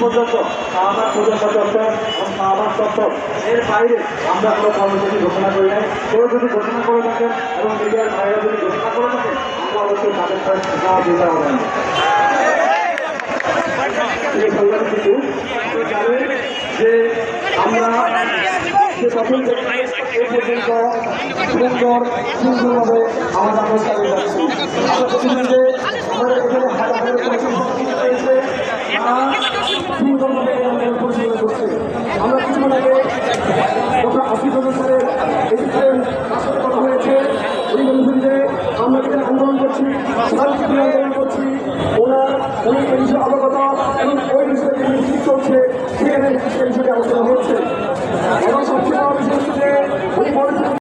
পর্যন্ত শাহবাগ পর্যন্ত চত্বর এবং শাহবাগ চত্বর এর বাইরে আমরা কোনো কর্মসূচি ঘোষণা করি নাই। কেউ যদি ঘোষণা করে থাকেন এবং মিডিয়ার বাইরে যদি ঘোষণা করে থাকেন আমরা অবশ্যই তাদের সাথে দিতে হবে না। এই সংগ্রাম কিন্তু জানেন যে আমরা সে প্রথম থেকে এ পর্যন্ত সুন্দরভাবে আমাদের আমরা চালিয়ে যাচ্ছি। আমাদের এখানে হাজার রয়েছে সুন্দরভাবে পরিচালনা করছে। আমরা কিছুক্ষণ আগে ডক্টর আসিফ স্যারের আসলে কথা হয়েছে। উনি বলেছেন যে আমরা যেখানে আন্দোলন করছি শান্তিপূর্ণ আন্দোলন করছি, উনি এই বিষয়ে অবগত এবং ওই বিষয়ে যে মিছিল চলছে সেখানে সেই বিষয়টি আলোচনা হচ্ছে।